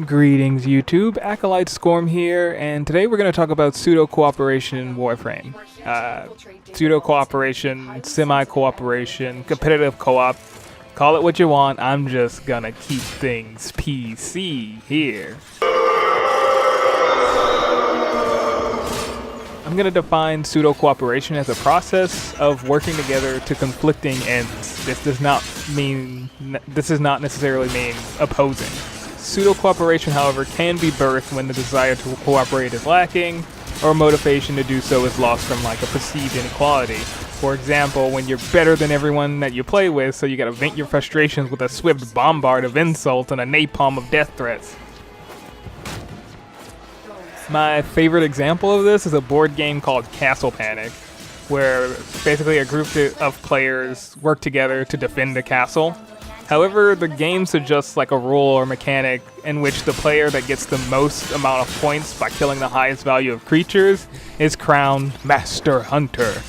Greetings YouTube, Acolyte Scorm here, and today we're going to talk about pseudo-cooperation in Warframe. Pseudo-cooperation, semi-cooperation, competitive co-op, call it what you want, I'm just gonna keep things PC here. I'm going to define pseudo-cooperation as a process of working together to conflicting ends. This does not necessarily mean opposing. Pseudo-cooperation, however, can be birthed when the desire to cooperate is lacking, or motivation to do so is lost from like a perceived inequality. For example, when you're better than everyone that you play with, so you gotta vent your frustrations with a swift bombard of insults and a napalm of death threats. My favorite example of this is a board game called Castle Panic, where basically a group of players work together to defend a castle. However, the game suggests like a rule or mechanic in which the player that gets the most amount of points by killing the highest value of creatures is crowned Master Hunter.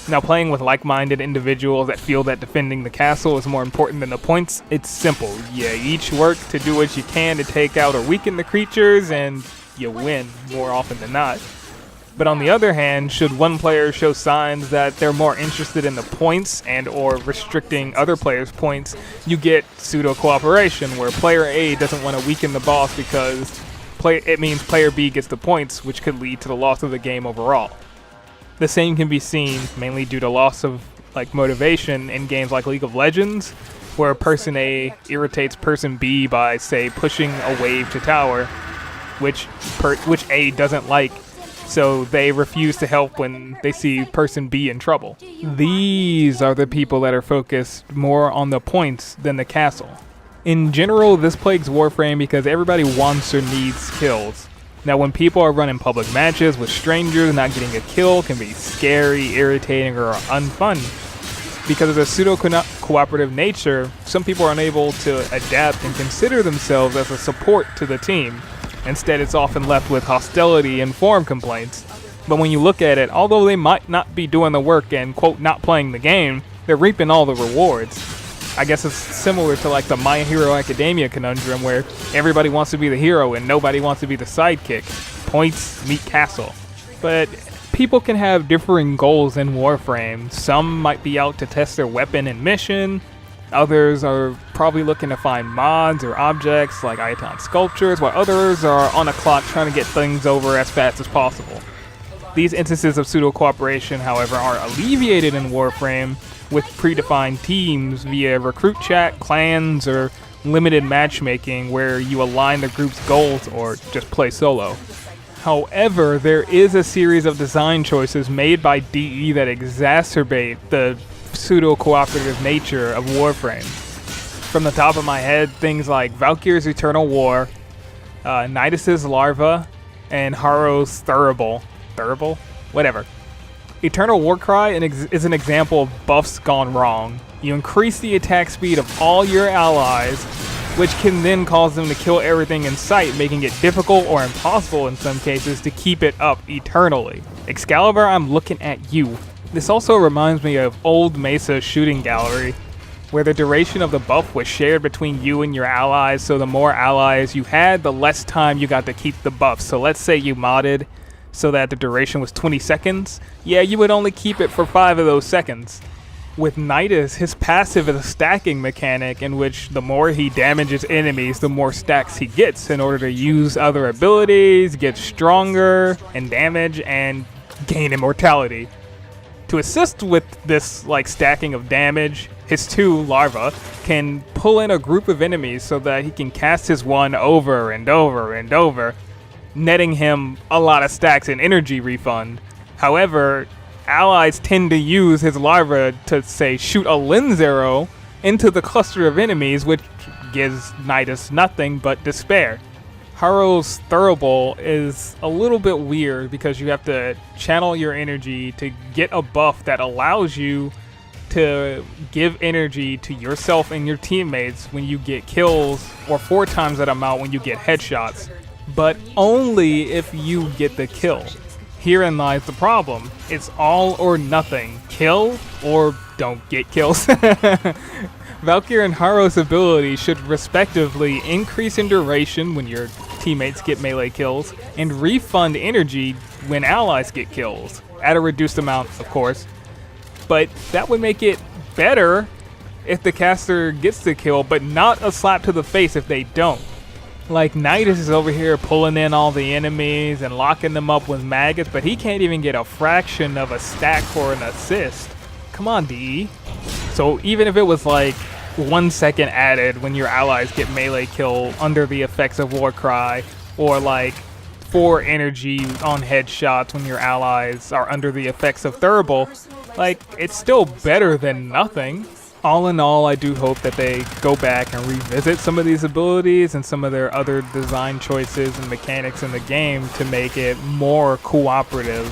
Now, playing with like-minded individuals that feel that defending the castle is more important than the points, it's simple. You each work to do what you can to take out or weaken the creatures, and you win more often than not. But on the other hand, should one player show signs that they're more interested in the points and or restricting other players' points, you get pseudo-cooperation, where player A doesn't want to weaken the boss because it means player B gets the points, which could lead to the loss of the game overall. The same can be seen, mainly due to loss of motivation in games like League of Legends, where person A irritates person B by, say, pushing a wave to tower, which A doesn't like, so they refuse to help when they see person B in trouble. These are the people that are focused more on the points than the castle. In general, this plagues Warframe because everybody wants or needs kills. Now, when people are running public matches with strangers, not getting a kill can be scary, irritating, or unfun. Because of the pseudo-cooperative nature, some people are unable to adapt and consider themselves as a support to the team. Instead, it's often left with hostility and form complaints. But when you look at it, although they might not be doing the work and, quote, not playing the game, they're reaping all the rewards. I guess it's similar to like the My Hero Academia conundrum, where everybody wants to be the hero and nobody wants to be the sidekick. Points meet castle. But people can have differing goals in Warframe. Some might be out to test their weapon and mission. Others are probably looking to find mods or objects like Iton sculptures, while others are on a clock trying to get things over as fast as possible. These instances of pseudo-cooperation, however, are alleviated in Warframe with predefined teams via recruit chat, clans, or limited matchmaking where you align the group's goals or just play solo. However, there is a series of design choices made by DE that exacerbate the pseudo-cooperative nature of Warframe. From the top of my head, things like Valkyr's Eternal War, Nidus's Larva, and Harrow's Thurible. Whatever. Eternal Warcry is an example of buffs gone wrong. You increase the attack speed of all your allies, which can then cause them to kill everything in sight, making it difficult or impossible in some cases to keep it up eternally. Excalibur, I'm looking at you. This also reminds me of old Mesa shooting gallery, where the duration of the buff was shared between you and your allies, so the more allies you had, the less time you got to keep the buff. So let's say you modded so that the duration was 20 seconds. Yeah, you would only keep it for 5 of those seconds. With Nidus, his passive is a stacking mechanic in which the more he damages enemies, the more stacks he gets in order to use other abilities, get stronger in damage, and gain immortality. To assist with this stacking of damage, his 2, Larva, can pull in a group of enemies so that he can cast his 1 over and over and over, netting him a lot of stacks and energy refund. However, allies tend to use his Larva to, say, shoot a lens arrow into the cluster of enemies, which gives Nidus nothing but despair. Harrow's Thurible is a little bit weird because you have to channel your energy to get a buff that allows you to give energy to yourself and your teammates when you get kills, or 4 times that amount when you get headshots, but only if you get the kill. Herein lies the problem. It's all or nothing. Kill or don't get kills. Valkyrie and Harrow's ability should respectively increase in duration when your teammates get melee kills, and refund energy when allies get kills, at a reduced amount, of course. But that would make it better if the caster gets the kill, but not a slap to the face if they don't. Like, Nidus is over here pulling in all the enemies and locking them up with maggots, but he can't even get a fraction of a stack for an assist. Come on, DE. So even if it was like 1 second added when your allies get melee kill under the effects of Warcry, or like 4 energy on headshots when your allies are under the effects of Thurible, like, it's still better than nothing. All in all, I do hope that they go back and revisit some of these abilities and some of their other design choices and mechanics in the game to make it more cooperative.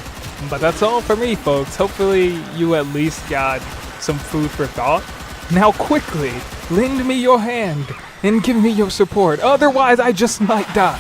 But that's all for me, folks. Hopefully you at least got some food for thought. Now quickly, lend me your hand and give me your support, otherwise I just might die.